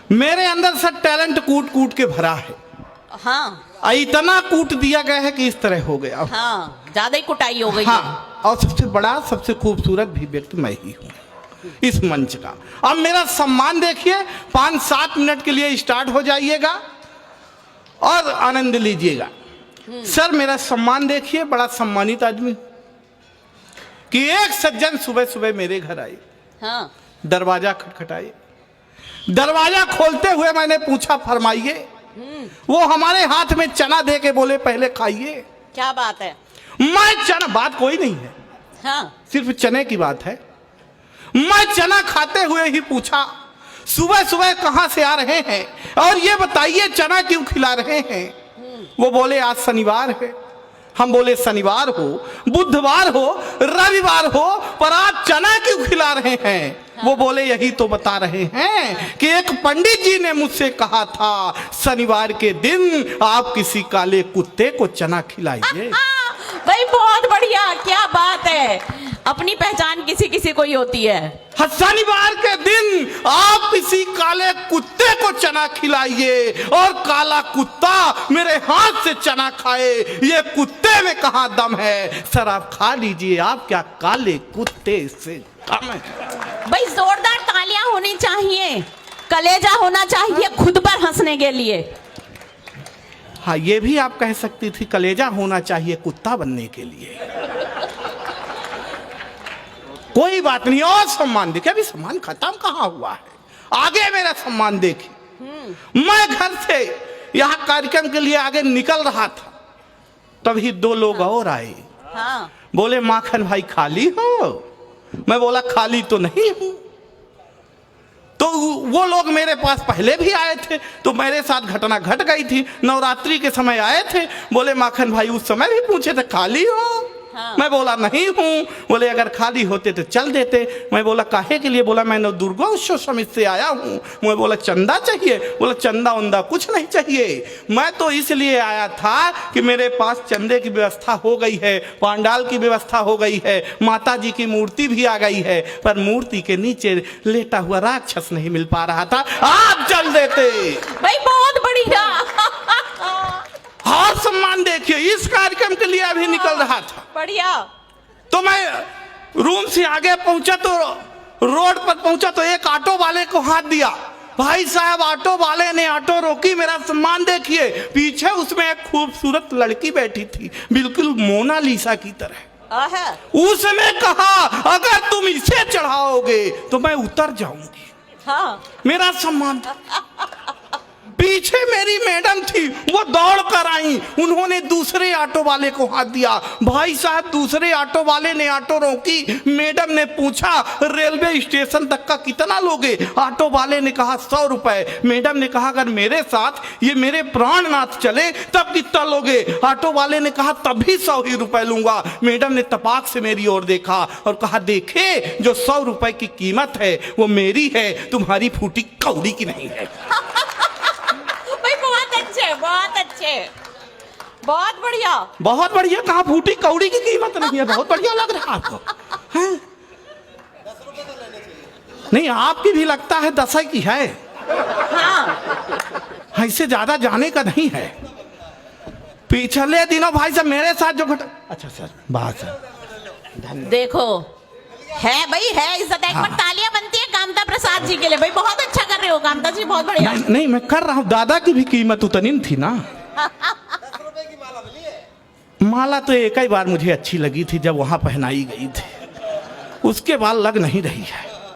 मेरे अंदर से टैलेंट कूट कूट के भरा है। हाँ इतना कूट दिया गया है कि इस तरह हो गया। हाँ, ज्यादा ही कुटाई हो गई है। हाँ, और सबसे बड़ा सबसे खूबसूरत भी व्यक्ति मैं ही हूँ इस मंच का। अब मेरा सम्मान देखिए, 5-7 मिनट के लिए स्टार्ट हो जाइएगा और आनंद लीजिएगा। सर मेरा सम्मान देखिए, बड़ा सम्मानित आदमी कि एक सज्जन सुबह सुबह मेरे घर आए। हाँ। दरवाजा खटखटाए, दरवाजा खोलते हुए मैंने पूछा फरमाइए। वो हमारे हाथ में चना दे के बोले पहले खाइए। क्या बात है? मैं चना, बात कोई नहीं है, हाँ। सिर्फ चने की बात है। मैं चना खाते हुए ही पूछा सुबह सुबह कहां से आ रहे हैं और ये बताइए चना क्यों खिला रहे हैं। वो बोले आज शनिवार है। हम बोले शनिवार हो, बुधवार हो, रविवार हो, पर आज चना क्यों खिला रहे हैं। वो बोले यही तो बता रहे हैं कि एक पंडित जी ने मुझसे कहा था शनिवार के दिन आप किसी काले कुत्ते को चना खिलाइए। भाई बहुत बढ़िया, क्या बात है। अपनी पहचान किसी किसी को ही होती है। शनिवार के दिन आप किसी काले कुत्ते को चना खिलाइए और काला कुत्ता मेरे हाथ से चना खाए, ये कुत्ते में कहां दम है। सर आप खा लीजिए, आप क्या काले कुत्ते से कम है। भाई जोरदार तालियां होनी चाहिए, कलेजा होना चाहिए खुद पर हंसने के लिए। हाँ ये भी आप कह सकती थी, कलेजा होना चाहिए कुत्ता बनने के लिए। कोई बात नहीं, और सम्मान देखिए, अभी सम्मान खत्म कहाँ हुआ है, आगे मेरा सम्मान देखिए। मैं घर से यहाँ कार्यक्रम के लिए आगे निकल रहा था, तभी 2 लोग और आए। हाँ। बोले माखन भाई खाली हो। मैं बोला खाली तो नहीं हूं। तो वो लोग मेरे पास पहले भी आए थे, तो मेरे साथ घटना घट गई थी। नवरात्रि के समय आए थे, बोले माखन भाई उस समय भी पूछे थे खाली हो। हाँ। मैं बोला नहीं हूँ। बोले अगर खाली होते तो चल देते। मैं बोला काहे के लिए। बोला मैं नव दुर्गा उत्सव समिति से आया हूँ। मैं बोला चंदा चाहिए। बोला चंदा उंदा कुछ नहीं चाहिए, मैं तो इसलिए आया था कि मेरे पास चंदे की व्यवस्था हो गई है, पांडाल की व्यवस्था हो गई है, माता जी की मूर्ति भी आ गई है, पर मूर्ति के नीचे लेटा हुआ राक्षस नहीं मिल पा रहा था, आप चल देते। भाई बहुत बढ़िया। और सम्मान देखिए, इस कार्यक्रम के लिए अभी निकल रहा था। बढ़िया। तो मैं रूम से आगे पहुंचा, तो रोड पर पहुंचा तो एक ऑटो वाले को हाथ दिया। भाई साहब ऑटो वाले ने ऑटो रोकी, मेरा सम्मान देखिए। पीछे उसमें एक खूबसूरत लड़की बैठी थी, बिल्कुल मोनालिसा की तरह। उसने कहा अगर तुम इसे चढ़ाओगे तो मैं उतर जाऊंगी। हाँ। मेरा सम्मान। पीछे मेरी मैडम थी, वो दौड़ कर आई, उन्होंने दूसरे ऑटो वाले को हाथ दिया। भाई साहब दूसरे ऑटो वाले ने ऑटो रोकी, मैडम ने पूछा रेलवे स्टेशन तक का कितना लोगे। ऑटो वाले ने कहा 100 रुपए। मैडम ने कहा अगर मेरे साथ ये मेरे प्राणनाथ चले तब कितना लोगे। ऑटो वाले ने कहा तब भी 100 ही रुपए लूंगा। मैडम ने तपाक से मेरी ओर देखा और कहा देखे जो 100 रुपए की कीमत है वो मेरी है, तुम्हारी फूटी कौड़ी की नहीं है। बहुत अच्छे, बहुत बढ़िया। बहुत बढ़िया, कहाँ फूटी कौड़ी की कीमत नहीं है, बहुत बढ़िया लग रहा है आपको। हैं? नहीं आपकी भी लगता है 10 की है। हाँ। इससे ज्यादा जाने का नहीं है। पिछले दिनों भाई साहब मेरे साथ जो घटा। अच्छा सर बात सर देखो है भाई, है इज्जत। एक बार तालियां बनती है कामता प्रसाद जी के लिए। भाई बहुत अच्छा कर रहे हो कामता जी, बहुत बढ़िया। नहीं मैं कर रहा हूँ, दादा की भी कीमत उतनी थी ना। 10 रुपए की माला मिली है। माला तो एक ही बार मुझे अच्छी लगी थी जब वहां पहनाई गई थी, उसके बाद लग नहीं रही है।